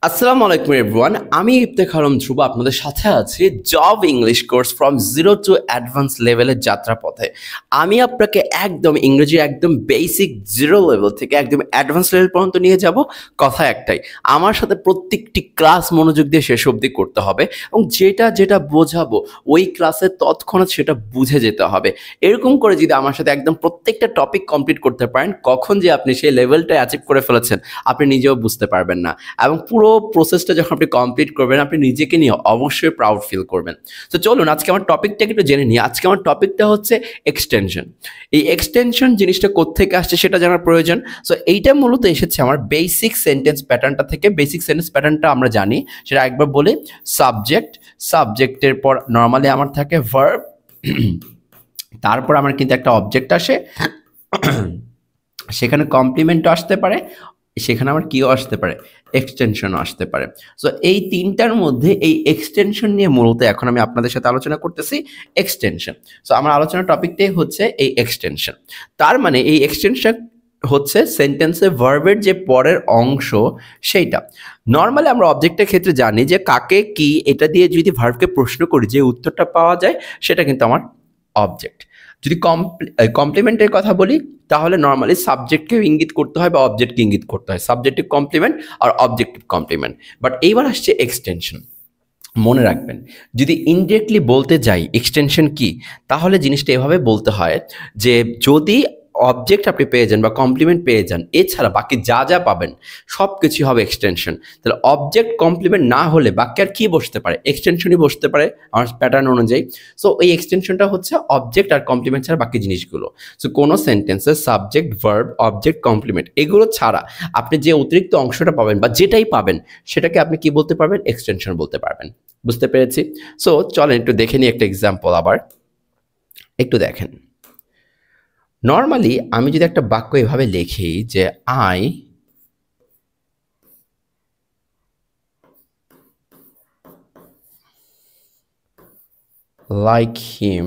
আসসালামু আলাইকুম এভরিওয়ান, আমি ইফতেখার আলম ধ্রুব আপনাদের সাথে আছি job English course from zero to advance লেভেলের যাত্রাপথে। আমি আপনাকে একদম ইংরেজি একদম বেসিক জিরো লেভেল থেকে একদম অ্যাডভান্স লেভেল পর্যন্ত নিয়ে যাব। কথা একটাই, আমার সাথে প্রত্যেকটি ক্লাস মনোযোগ দিয়ে শেষ অবধি করতে হবে এবং যেটা যেটা বোঝাবো ওই ক্লাসে তৎক্ষণাৎ সেটা বুঝে যেতে হবে। এরকম করে যদি আমার সাথে একদম প্রত্যেকটা টপিক কমপ্লিট করতে পারেন, কখন যে আপনি সেই লেভেলটা অ্যাচিভ করে ফেলেছেন আপনি নিজেও বুঝতে পারবেন না, এবং পুরো প্রসেসটা যখন আপনি কমপ্লিট করবেন আপনি নিজেকে নিয়ে অবশ্যই প্রাউড ফিল করবেন। তো চলুন আজকে আমার টপিকটাকে একটু জেনে নিই। আজকে আমার টপিকটা হচ্ছে এক্সটেনশন। এই এক্সটেনশন জিনিসটা কোত্থেকে আসছে সেটা জানার প্রয়োজন। সো এইটা মূলত এসেছে আমার বেসিক সেন্টেন্স প্যাটার্নটা থেকে। বেসিক সেন্টেন্স প্যাটার্নটা আমরা জানি, সেটা একবার বলি। সাবজেক্ট, সাবজেক্টের পর নর্মালি আমার থাকে ভার্ব, তারপর আমার কিন্তু একটা অবজেক্ট আসে, সেখানে কমপ্লিমেন্টও আসতে পারে, সেখানে আমার কিও আসতে পারে, এক্সটেনশনও আসতে পারে। সো এই তিনটার মধ্যে এই এক্সটেনশন নিয়ে মূলত এখন আমি আপনাদের সাথে আলোচনা করতেছি। এক্সটেনশন, সো আমার আলোচনার টপিকটাই হচ্ছে এই এক্সটেনশন। তার মানে এই এক্সটেনশন হচ্ছে সেন্টেন্সে ভার্বের যে পরের অংশ সেইটা। নর্মালি আমরা অবজেক্টের ক্ষেত্রে জানি যে কাকে কি এটা দিয়ে যদি ভার্বকে প্রশ্ন করি যে উত্তরটা পাওয়া যায় সেটা কিন্তু আমার অবজেক্ট। যদি কমপ্লিমেন্টের কথা বলি তাহলে নর্মালি সাবজেক্টকেও ইঙ্গিত করতে হয় বা অবজেক্টকে ইঙ্গিত করতে হয়, সাবজেক্টিভ কমপ্লিমেন্ট আর অবজেক্টিভ কমপ্লিমেন্ট। বাট এইবার আসছে এক্সটেনশন। মনে রাখবেন, যদি ইনডিরেক্টলি বলতে যাই এক্সটেনশন কি, তাহলে জিনিসটা এভাবে বলতে হয় যে যদি অবজেক্ট আপনি পেয়ে যান বা কমপ্লিমেন্ট পেয়ে যান, এছাড়া বাকি যা যা পাবেন সব কিছুই হবে এক্সটেনশন। তাহলে অবজেক্ট কমপ্লিমেন্ট না হলে বাকি আর কি বসতে পারে? এক্সটেনশনই বসতে পারে আমার প্যাটার্ন অনুযায়ী। সো এই এক্সটেনশনটা হচ্ছে অবজেক্ট আর কমপ্লিমেন্ট ছাড়া বাকি জিনিসগুলো। সো কোনো সেন্টেন্সে সাবজেক্ট, ভার্ব, অবজেক্ট, কমপ্লিমেন্ট এগুলো ছাড়া আপনি যে অতিরিক্ত অংশটা পাবেন বা যেটাই পাবেন সেটাকে আপনি কি বলতে পারবেন? এক্সটেনশন বলতে পারবেন। বুঝতে পেরেছি। সো চলেন একটু দেখে নিই একটা এক্সাম্পল। আবার একটু দেখেন, নর্মালি আমি যদি একটা বাক্য এভাবে লিখি যে I like him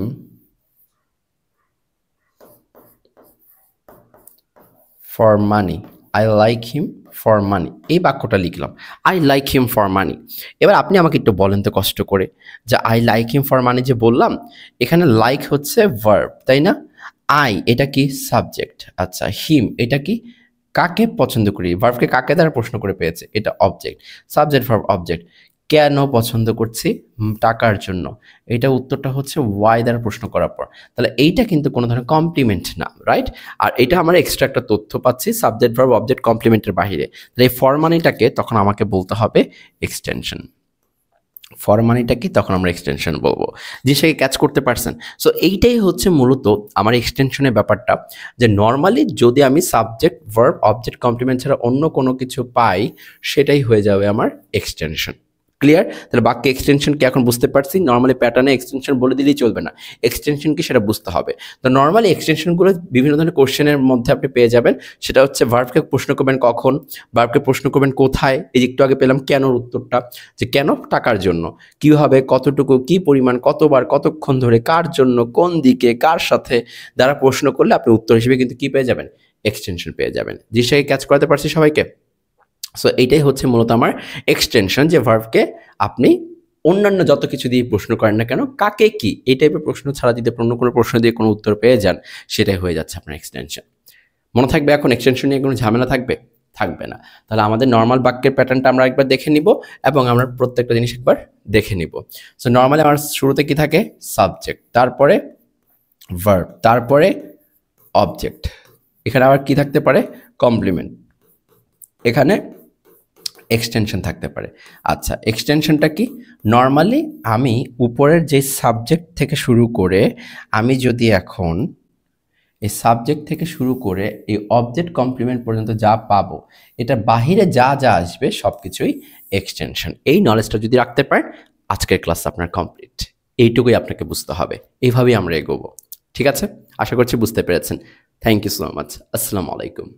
for money, I like him for money, এই বাক্যটা লিখলাম, I like him for money. এবার আপনি আমাকে একটু বলেন তো কষ্ট করে, যে I like him for money যে বললাম, এখানে লাইক হচ্ছে ভার্ব, তাই না? আই এটা কি? সাবজেক্ট। আচ্ছা, হিম এটা কি? কাকে পছন্দ করি, ভার্বকে কাকে দ্বারা প্রশ্ন করে পেয়েছে, এটা অবজেক্ট। Subject, verb, object. কেন পছন্দ করছি? টাকার জন্য। এটা উত্তরটা হচ্ছে ওয়াই দ্বারা প্রশ্ন করার পর। তাহলে এইটা কিন্তু কোনো ধরনের কমপ্লিমেন্ট না, রাইট? আর এটা আমার এক্সট্রা একটা তথ্য পাচ্ছি সাবজেক্ট, ভার্ব, অবজেক্ট, কমপ্লিমেন্টের বাহিরে। তাহলে এই ফর মানিটাকে তখন আমাকে বলতে হবে এক্সটেনশন। ফর মানিটা কি? তখন আমরা এক্সটেনশন বলবো। জিনিসটাকে ক্যাচ করতে পারছেন? সো এইটাই হচ্ছে মূলত আমার এক্সটেনশনের ব্যাপারটা, যে নর্মালি যদি আমি সাবজেক্ট, ভার্ব, অবজেক্ট, কমপ্লিমেন্ট ছাড়া অন্য কোনো কিছু পাই সেটাই হয়ে যাবে আমার এক্সটেনশন। ক্লিয়ার? তাহলে বাক্যে এক্সটেনশন কি এখন বুঝতে পারছি? নর্মালি প্যাটার্নে এক্সটেনশন বলে দিলেই চলবে না, এক্সটেনশন কি সেটা বুঝতে হবে। তো নর্মালি এক্সটেনশনগুলো বিভিন্ন ধরনের কোশ্চেনের মধ্যে আপনি পেয়ে যাবেন। সেটা হচ্ছে ভার্বকে প্রশ্ন করবেন কখন, ভার্বকে প্রশ্ন করবেন কোথায়, এই যে একটু আগে পেলাম কেনর উত্তরটা, যে কেন? টাকার জন্য। কিভাবে, কতটুকু, কি পরিমাণ, কতবার, কতক্ষণ ধরে, কার জন্য, কোন দিকে, কার সাথে দ্বারা প্রশ্ন করলে আপনি উত্তর হিসেবে কিন্তু কি পেয়ে যাবেন? এক্সটেনশন পেয়ে যাবেন। জিনিসটাকে ক্যাচ করাতে পারছি সবাইকে? সো এইটাই হচ্ছে মূলত আমার এক্সটেনশন, যে ভার্বকে আপনি অন্যান্য যত কিছু দিয়ে প্রশ্ন করেন না কেন, কাকে কি এই টাইপের প্রশ্ন ছাড়া যদি অন্য কোনো প্রশ্ন দিয়ে কোনো উত্তর পেয়ে যান সেটাই হয়ে যাচ্ছে আপনার এক্সটেনশন। মনে থাকবে? এখন এক্সটেনশন নিয়ে কোনো ঝামেলা থাকবে? থাকবে না। তাহলে আমাদের নর্মাল বাক্যের প্যাটার্নটা আমরা একবার দেখে নিব এবং আমরা প্রত্যেকটা জিনিস একবার দেখে নিব। সো নর্মালি আমার শুরুতে কি থাকে? সাবজেক্ট, তারপরে ভার্ব, তারপরে অবজেক্ট। এখানে আবার কি থাকতে পারে? কমপ্লিমেন্ট। এখানে এক্সটেনশন থাকতে পারে। আচ্ছা, এক্সটেনশনটা কি? নর্মালি আমি উপরের যে সাবজেক্ট থেকে শুরু করে আমি যদি এখন এই সাবজেক্ট থেকে শুরু করে এই অবজেক্ট কমপ্লিমেন্ট পর্যন্ত যা পাবো, এটা বাহিরে যা যা আসবে সব কিছুই এক্সটেনশন। এই নলেজটা যদি রাখতে পারেন আজকের ক্লাস আপনার কমপ্লিট। এইটুকুই আপনাকে বুঝতে হবে, এইভাবেই আমরা এগোবো। ঠিক আছে? আশা করছি বুঝতে পেরেছেন। Thank you so much. আসসালামু আলাইকুম।